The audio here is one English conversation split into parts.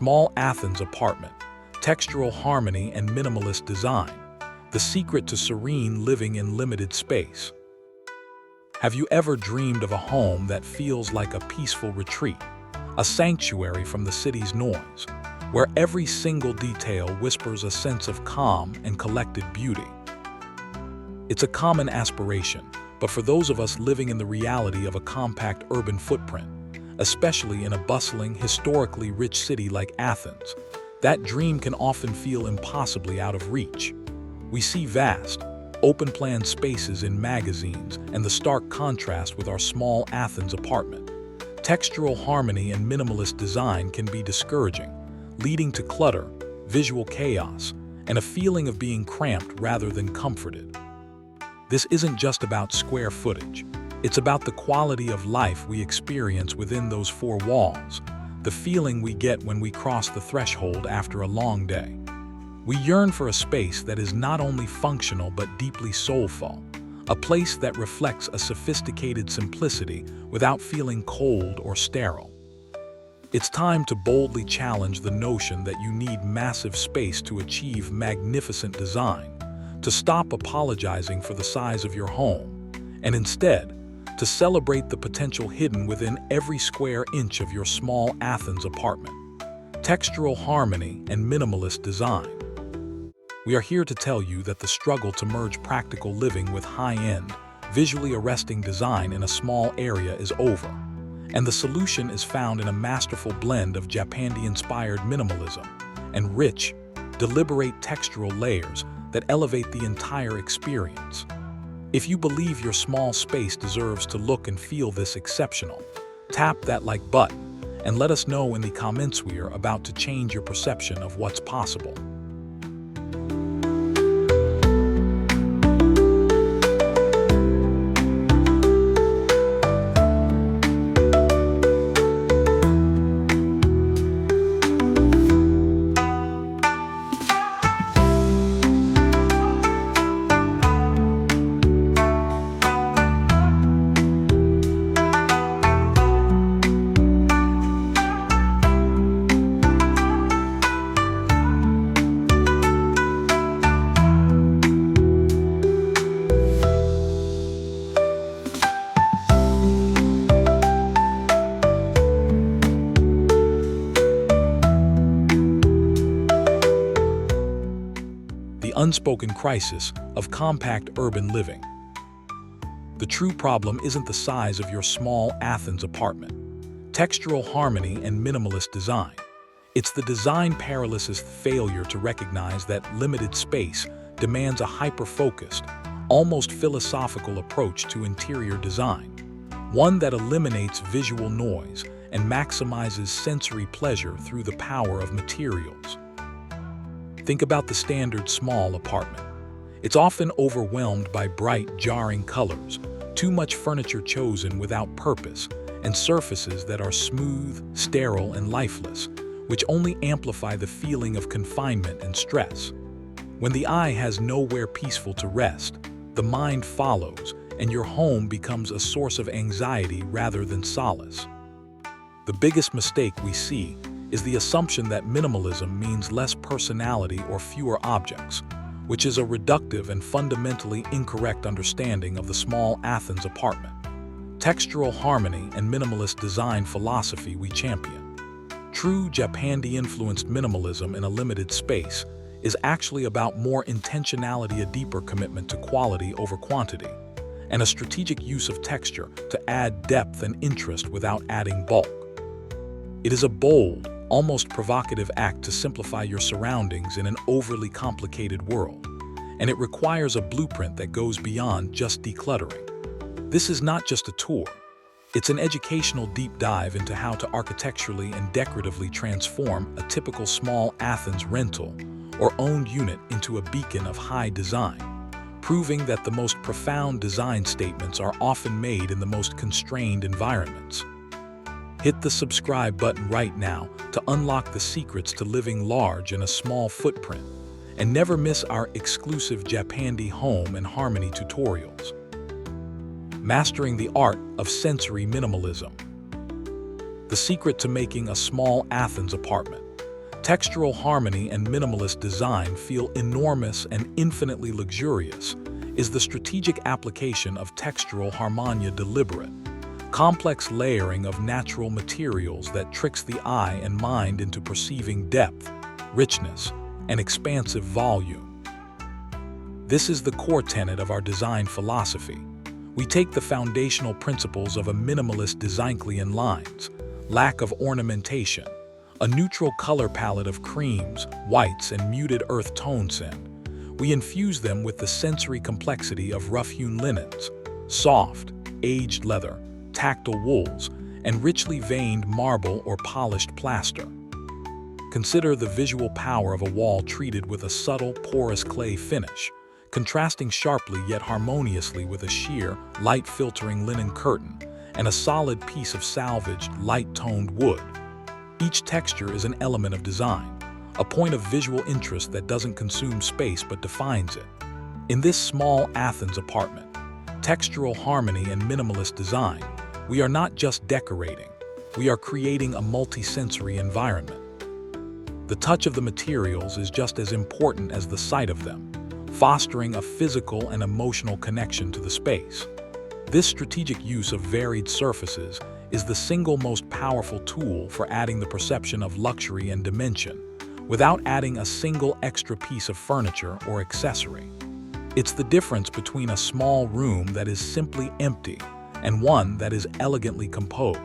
Small Athens Apartment, Textural Harmony and Minimalist Design, the secret to serene living in limited space. Have you ever dreamed of a home that feels like a peaceful retreat, a sanctuary from the city's noise, where every single detail whispers a sense of calm and collected beauty? It's a common aspiration, but for those of us living in the reality of a compact urban footprint, especially in a bustling, historically rich city like Athens, that dream can often feel impossibly out of reach. We see vast, open-plan spaces in magazines and the stark contrast with our small Athens apartment. Textural harmony and minimalist design can be discouraging, leading to clutter, visual chaos, and a feeling of being cramped rather than comforted. This isn't just about square footage. It's about the quality of life we experience within those four walls, the feeling we get when we cross the threshold after a long day. We yearn for a space that is not only functional but deeply soulful, a place that reflects a sophisticated simplicity without feeling cold or sterile. It's time to boldly challenge the notion that you need massive space to achieve magnificent design, to stop apologizing for the size of your home, and instead, to celebrate the potential hidden within every square inch of your small Athens apartment. Textural harmony and minimalist design. We are here to tell you that the struggle to merge practical living with high-end, visually arresting design in a small area is over, and the solution is found in a masterful blend of Japandi-inspired minimalism and rich, deliberate textural layers that elevate the entire experience. If you believe your small space deserves to look and feel this exceptional, tap that like button and let us know in the comments. We are about to change your perception of what's possible. The unspoken crisis of compact urban living. The true problem isn't the size of your small Athens apartment, textural harmony and minimalist design. It's the design paralysis failure to recognize that limited space demands a hyper-focused, almost philosophical approach to interior design, one that eliminates visual noise and maximizes sensory pleasure through the power of materials. Think about the standard small apartment. It's often overwhelmed by bright, jarring colors, too much furniture chosen without purpose, and surfaces that are smooth, sterile, and lifeless, which only amplify the feeling of confinement and stress. When the eye has nowhere peaceful to rest, the mind follows, and your home becomes a source of anxiety rather than solace. The biggest mistake we see is the assumption that minimalism means less personality or fewer objects, which is a reductive and fundamentally incorrect understanding of the small Athens apartment. Textural harmony and minimalist design philosophy we champion. True Japandi-influenced minimalism in a limited space is actually about more intentionality, a deeper commitment to quality over quantity, and a strategic use of texture to add depth and interest without adding bulk. It is a bold, almost provocative act to simplify your surroundings in an overly complicated world, and it requires a blueprint that goes beyond just decluttering. This is not just a tour, it's an educational deep dive into how to architecturally and decoratively transform a typical small Athens rental or owned unit into a beacon of high design, proving that the most profound design statements are often made in the most constrained environments. Hit the subscribe button right now to unlock the secrets to living large in a small footprint, and never miss our exclusive Japandi home and harmony tutorials. Mastering the art of sensory minimalism. The secret to making a small Athens apartment, Textural harmony and minimalist design feel enormous and infinitely luxurious is the strategic application of textural harmony, deliberate, complex layering of natural materials that tricks the eye and mind into perceiving depth, richness, and expansive volume. This is the core tenet of our design philosophy. We take the foundational principles of a minimalist design: clean lines, lack of ornamentation, a neutral color palette of creams, whites, and muted earth tones, and we infuse them with the sensory complexity of rough-hewn linens, soft, aged leather, tactile wools, and richly veined marble or polished plaster. Consider the visual power of a wall treated with a subtle, porous clay finish, contrasting sharply yet harmoniously with a sheer, light-filtering linen curtain and a solid piece of salvaged, light-toned wood. Each texture is an element of design, a point of visual interest that doesn't consume space but defines it. In this small Athens apartment, textural harmony and minimalist design, we are not just decorating, we are creating a multi-sensory environment. The touch of the materials is just as important as the sight of them, fostering a physical and emotional connection to the space. This strategic use of varied surfaces is the single most powerful tool for adding the perception of luxury and dimension, without adding a single extra piece of furniture or accessory. It's the difference between a small room that is simply empty and one that is elegantly composed.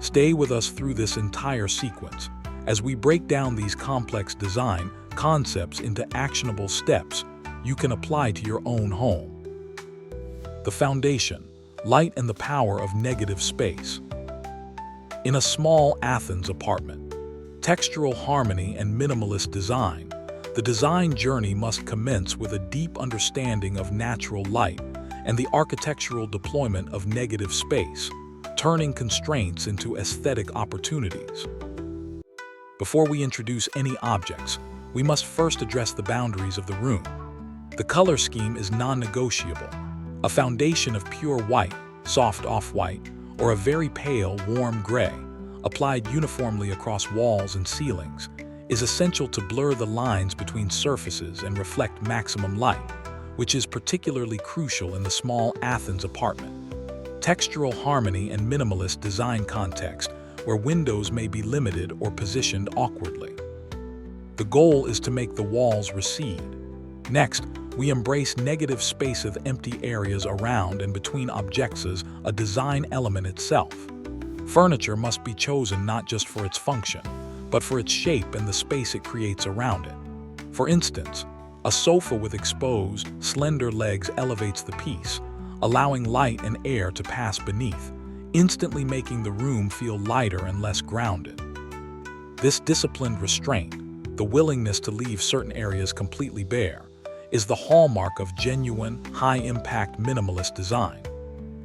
Stay with us through this entire sequence as we break down these complex design concepts into actionable steps you can apply to your own home. The foundation: light and the power of negative space. In a small Athens apartment, textural harmony and minimalist design, the design journey must commence with a deep understanding of natural light and the architectural deployment of negative space, turning constraints into aesthetic opportunities. Before we introduce any objects, we must first address the boundaries of the room. The color scheme is non-negotiable. A foundation of pure white, soft off-white, or a very pale, warm gray, applied uniformly across walls and ceilings, is essential to blur the lines between surfaces and reflect maximum light, which is particularly crucial in the small Athens apartment. Textural harmony and minimalist design context, where windows may be limited or positioned awkwardly. The goal is to make the walls recede. Next, we embrace negative space of empty areas around and between objects as a design element itself. Furniture must be chosen not just for its function, but for its shape and the space it creates around it. For instance, a sofa with exposed, slender legs elevates the piece, allowing light and air to pass beneath, instantly making the room feel lighter and less grounded. This disciplined restraint, the willingness to leave certain areas completely bare, is the hallmark of genuine, high-impact minimalist design.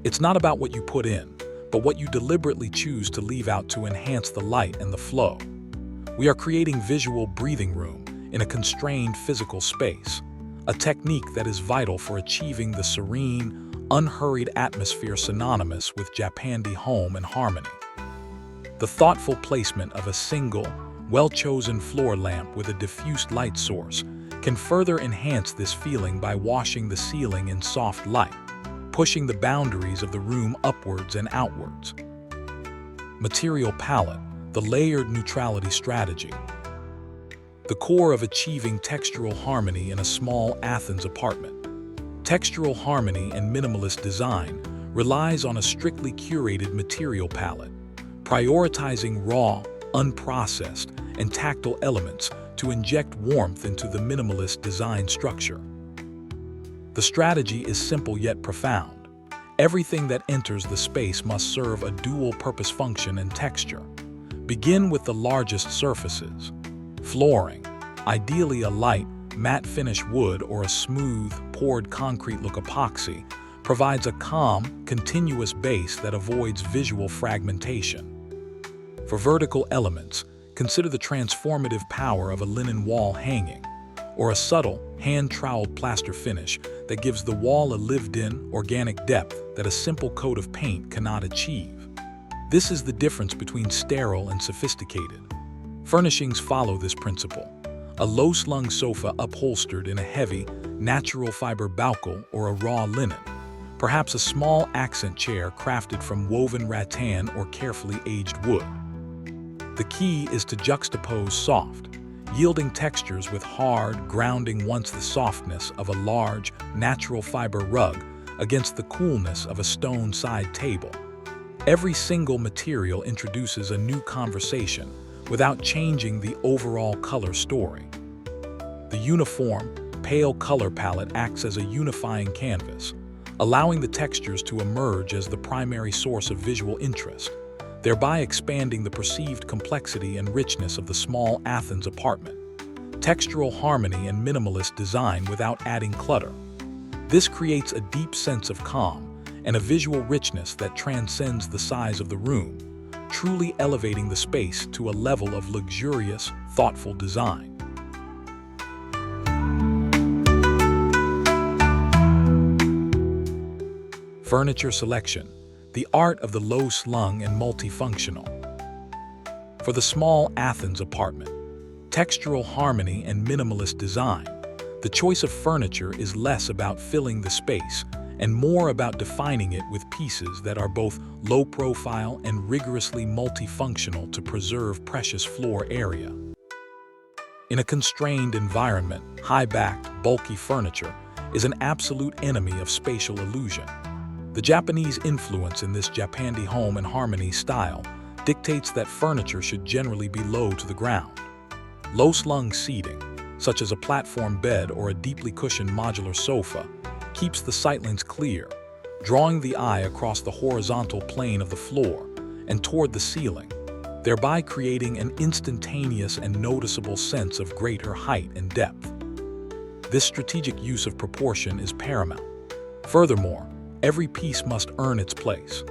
It's not about what you put in, but what you deliberately choose to leave out to enhance the light and the flow. We are creating visual breathing room in a constrained physical space, a technique that is vital for achieving the serene, unhurried atmosphere synonymous with Japandi home and harmony. The thoughtful placement of a single, well-chosen floor lamp with a diffused light source can further enhance this feeling by washing the ceiling in soft light, pushing the boundaries of the room upwards and outwards. Material palette, the layered neutrality strategy. The core of achieving textural harmony in a small Athens apartment. Textural harmony and minimalist design relies on a strictly curated material palette, prioritizing raw, unprocessed, and tactile elements to inject warmth into the minimalist design structure. The strategy is simple yet profound. Everything that enters the space must serve a dual-purpose function and texture. Begin with the largest surfaces. Flooring, ideally a light, matte finish wood or a smooth, poured concrete look epoxy, provides a calm, continuous base that avoids visual fragmentation. For vertical elements, consider the transformative power of a linen wall hanging, or a subtle, hand-troweled plaster finish that gives the wall a lived-in, organic depth that a simple coat of paint cannot achieve. This is the difference between sterile and sophisticated. Furnishings follow this principle. A low-slung sofa upholstered in a heavy, natural fiber balcony or a raw linen. Perhaps a small accent chair crafted from woven rattan or carefully aged wood. The key is to juxtapose soft, yielding textures with hard, grounding once the softness of a large, natural fiber rug against the coolness of a stone side table. Every single material introduces a new conversation without changing the overall color story. The uniform, pale color palette acts as a unifying canvas, allowing the textures to emerge as the primary source of visual interest, thereby expanding the perceived complexity and richness of the Small Athens apartment. Textural harmony and minimalist design without adding clutter. This creates a deep sense of calm and a visual richness that transcends the size of the room, truly elevating the space to a level of luxurious, thoughtful design. Furniture selection, the art of the low-slung and multifunctional. For the Small Athens apartment, textural harmony and minimalist design, the choice of furniture is less about filling the space and more about defining it with pieces that are both low-profile and rigorously multifunctional to preserve precious floor area. In a constrained environment, high-backed, bulky furniture is an absolute enemy of spatial illusion. The Japanese influence in this Japandi home and harmony style dictates that furniture should generally be low to the ground. Low-slung seating, such as a platform bed or a deeply cushioned modular sofa, keeps the sightlines clear, drawing the eye across the horizontal plane of the floor and toward the ceiling, thereby creating an instantaneous and noticeable sense of greater height and depth. This strategic use of proportion is paramount. Furthermore, every piece must earn its place.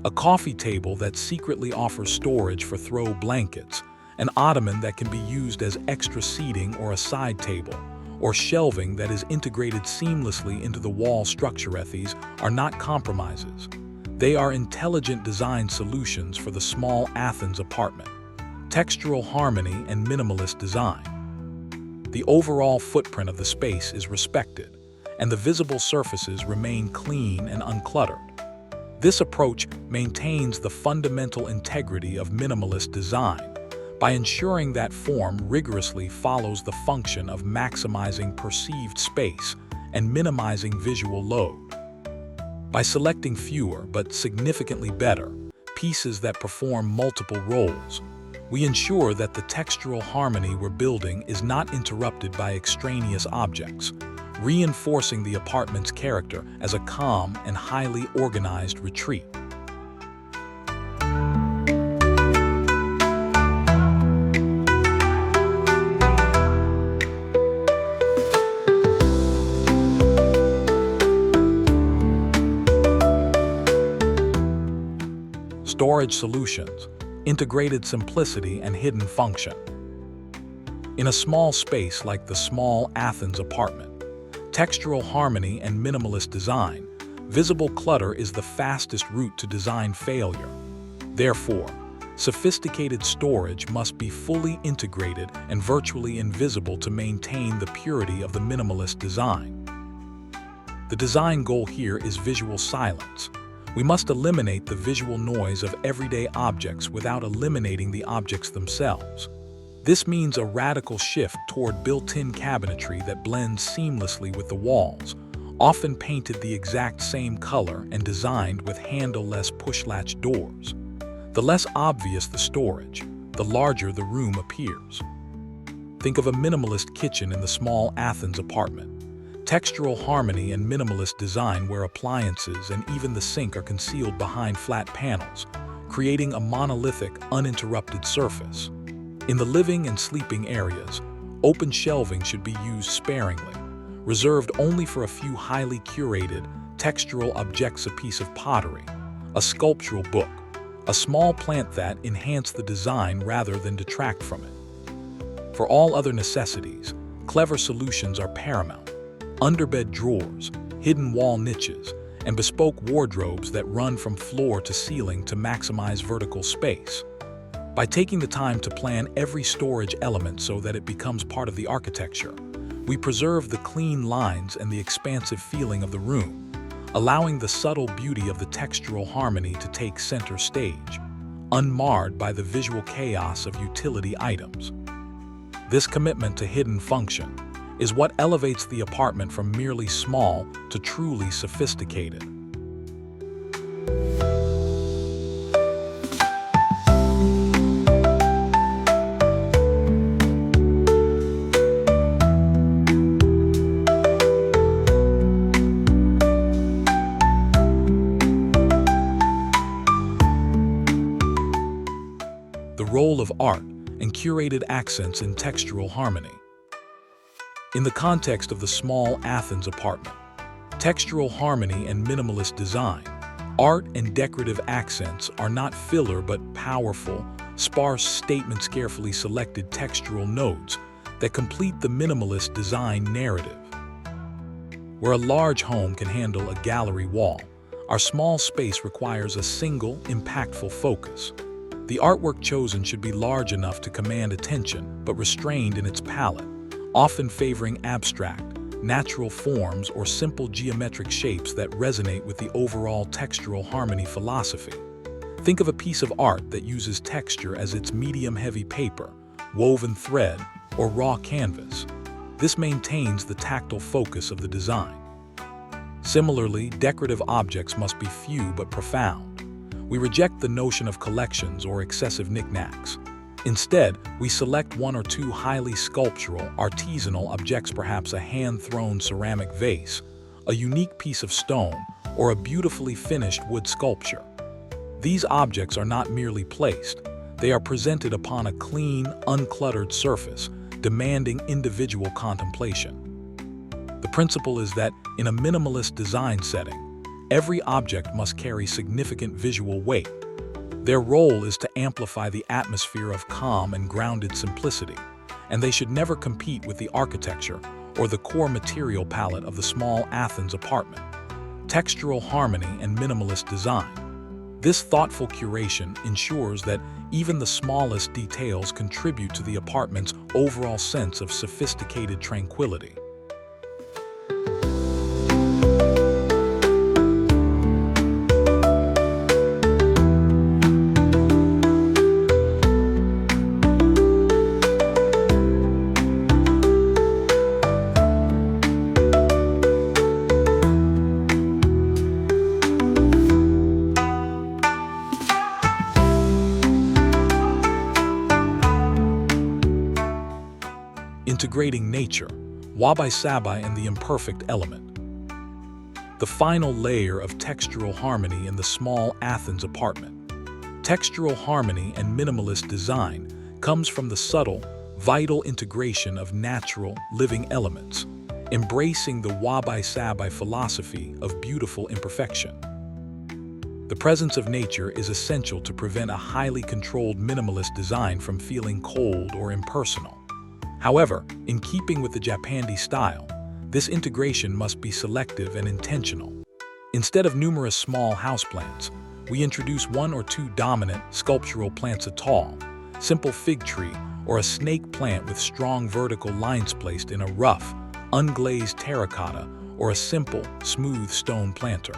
A coffee table that secretly offers storage for throw blankets, an ottoman that can be used as extra seating or a side table, or shelving that is integrated seamlessly into the wall structure. These are not compromises. They are intelligent design solutions for the Small Athens apartment. Textural harmony and minimalist design. The overall footprint of the space is respected, and the visible surfaces remain clean and uncluttered. This approach maintains the fundamental integrity of minimalist design by ensuring that form rigorously follows the function of maximizing perceived space and minimizing visual load. By selecting fewer but significantly better pieces that perform multiple roles, we ensure that the textural harmony we're building is not interrupted by extraneous objects, reinforcing the apartment's character as a calm and highly organized retreat. Storage solutions, integrated simplicity and hidden function. In a small space like the Small Athens apartment, textural harmony and minimalist design, visible clutter is the fastest route to design failure. Therefore, sophisticated storage must be fully integrated and virtually invisible to maintain the purity of the minimalist design. The design goal here is visual silence. We must eliminate the visual noise of everyday objects without eliminating the objects themselves. This means a radical shift toward built-in cabinetry that blends seamlessly with the walls, often painted the exact same color and designed with handle-less push-latch doors. The less obvious the storage, the larger the room appears. Think of a minimalist kitchen in the Small Athens apartment. Textural harmony and minimalist design where appliances and even the sink are concealed behind flat panels, creating a monolithic, uninterrupted surface. In the living and sleeping areas, open shelving should be used sparingly, reserved only for a few highly curated, textural objects, a piece of pottery, a sculptural book, a small plant that enhance the design rather than detract from it. For all other necessities, clever solutions are paramount. Underbed drawers, hidden wall niches, and bespoke wardrobes that run from floor to ceiling to maximize vertical space. By taking the time to plan every storage element so that it becomes part of the architecture, we preserve the clean lines and the expansive feeling of the room, allowing the subtle beauty of the textural harmony to take center stage, unmarred by the visual chaos of utility items. This commitment to hidden function is what elevates the apartment from merely small to truly sophisticated. The role of art and curated accents in textural harmony. In the context of the Small Athens Apartment, textural harmony and minimalist design, art and decorative accents are not filler but powerful, sparse statements, carefully selected textural nodes that complete the minimalist design narrative. Where a large home can handle a gallery wall, our small space requires a single, impactful focus. The artwork chosen should be large enough to command attention, but restrained in its palette, often favoring abstract, natural forms or simple geometric shapes that resonate with the overall textural harmony philosophy. Think of a piece of art that uses texture as its medium-heavy paper, woven thread, or raw canvas. This maintains the tactile focus of the design. Similarly, decorative objects must be few but profound. We reject the notion of collections or excessive knickknacks. Instead, we select one or two highly sculptural, artisanal objects, perhaps a hand-thrown ceramic vase, a unique piece of stone, or a beautifully finished wood sculpture. These objects are not merely placed, they are presented upon a clean, uncluttered surface, demanding individual contemplation. The principle is that, in a minimalist design setting, every object must carry significant visual weight. Their role is to amplify the atmosphere of calm and grounded simplicity, and they should never compete with the architecture or the core material palette of the Small Athens Apartment. Textural harmony and minimalist design. This thoughtful curation ensures that even the smallest details contribute to the apartment's overall sense of sophisticated tranquility. Integrating nature, wabi-sabi and the imperfect element. The final layer of textural harmony in the Small Athens Apartment. Textural harmony and minimalist design comes from the subtle, vital integration of natural, living elements, embracing the wabi-sabi philosophy of beautiful imperfection. The presence of nature is essential to prevent a highly controlled minimalist design from feeling cold or impersonal. However, in keeping with the Japandi style, this integration must be selective and intentional. Instead of numerous small houseplants, we introduce one or two dominant sculptural plants, a tall, simple fig tree or a snake plant with strong vertical lines placed in a rough, unglazed terracotta or a simple, smooth stone planter.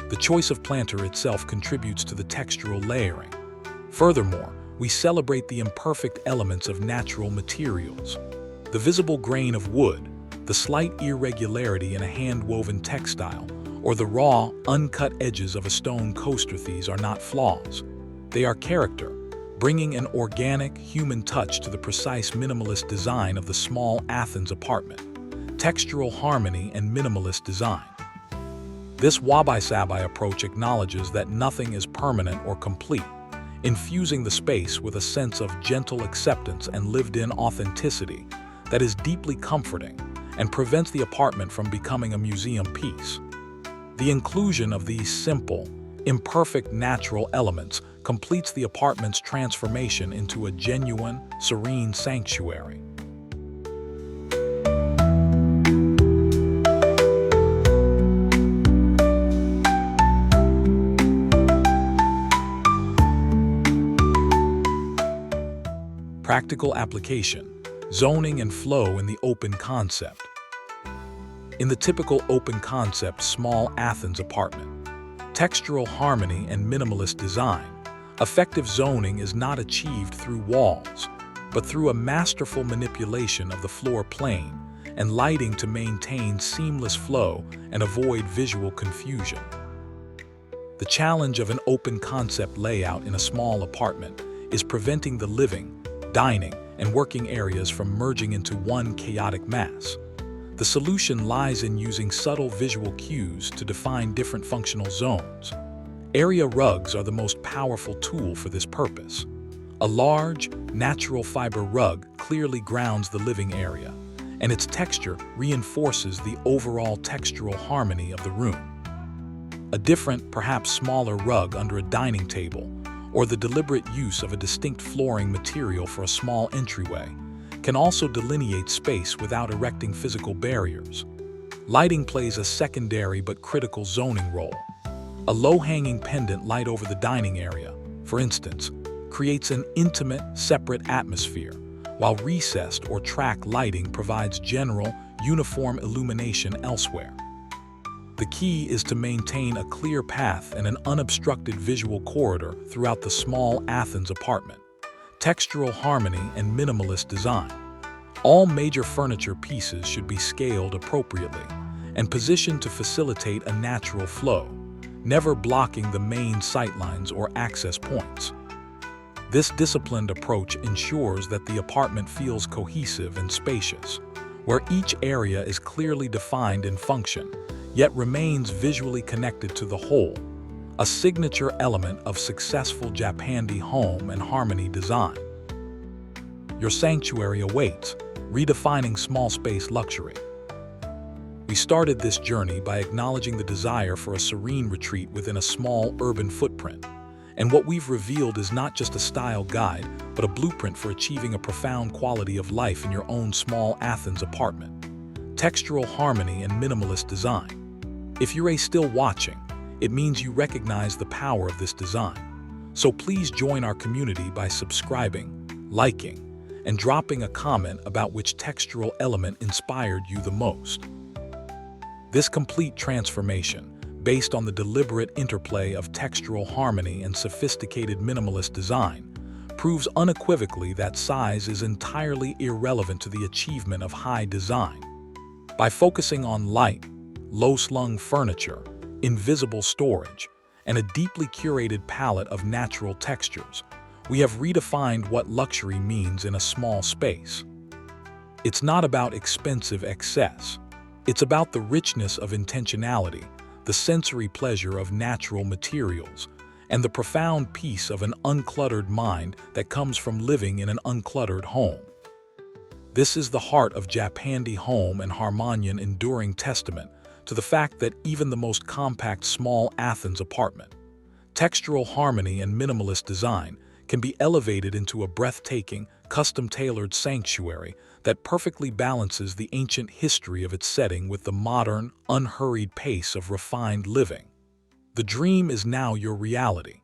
The choice of planter itself contributes to the textural layering. Furthermore, we celebrate the imperfect elements of natural materials. The visible grain of wood, the slight irregularity in a hand-woven textile, or the raw, uncut edges of a stone coaster. These are not flaws. They are character, bringing an organic, human touch to the precise minimalist design of the Small Athens Apartment. Textural harmony and minimalist design. This wabi-sabi approach acknowledges that nothing is permanent or complete, infusing the space with a sense of gentle acceptance and lived-in authenticity that is deeply comforting and prevents the apartment from becoming a museum piece. The inclusion of these simple, imperfect natural elements completes the apartment's transformation into a genuine, serene sanctuary. Practical application, zoning and flow in the open concept. In the typical open concept Small Athens apartment, textural harmony and minimalist design, effective zoning is not achieved through walls, but through a masterful manipulation of the floor plane and lighting to maintain seamless flow and avoid visual confusion. The challenge of an open concept layout in a small apartment is preventing the living, dining, and working areas from merging into one chaotic mass. The solution lies in using subtle visual cues to define different functional zones. Area rugs are the most powerful tool for this purpose. A large, natural fiber rug clearly grounds the living area, and its texture reinforces the overall textural harmony of the room. A different, perhaps smaller rug under a dining table, or the deliberate use of a distinct flooring material for a small entryway, can also delineate space without erecting physical barriers. Lighting plays a secondary but critical zoning role. A low-hanging pendant light over the dining area, for instance, creates an intimate, separate atmosphere, while recessed or track lighting provides general, uniform illumination elsewhere. The key is to maintain a clear path and an unobstructed visual corridor throughout the Small Athens apartment. Textural harmony and minimalist design. All major furniture pieces should be scaled appropriately and positioned to facilitate a natural flow, never blocking the main sightlines or access points. This disciplined approach ensures that the apartment feels cohesive and spacious, where each area is clearly defined in function, yet remains visually connected to the whole, a signature element of successful Japandi home and harmony design. Your sanctuary awaits, redefining small space luxury. We started this journey by acknowledging the desire for a serene retreat within a small urban footprint. And what we've revealed is not just a style guide, but a blueprint for achieving a profound quality of life in your own Small Athens apartment. Textural harmony and minimalist design. If you're still watching, it means you recognize the power of this design. So please join our community by subscribing, liking, and dropping a comment about which textural element inspired you the most. This complete transformation, based on the deliberate interplay of textural harmony and sophisticated minimalist design, proves unequivocally that size is entirely irrelevant to the achievement of high design. By focusing on light, low-slung furniture, invisible storage, and a deeply curated palette of natural textures, we have redefined what luxury means in a small space. It's not about expensive excess. It's about the richness of intentionality, the sensory pleasure of natural materials, and the profound peace of an uncluttered mind that comes from living in an uncluttered home. This is the heart of Japandi home and harmonian enduring testament to the fact that even the most compact Small Athens apartment, textural harmony and minimalist design can be elevated into a breathtaking, custom-tailored sanctuary that perfectly balances the ancient history of its setting with the modern, unhurried pace of refined living. The dream is now your reality.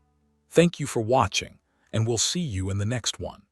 Thank you for watching, and we'll see you in the next one.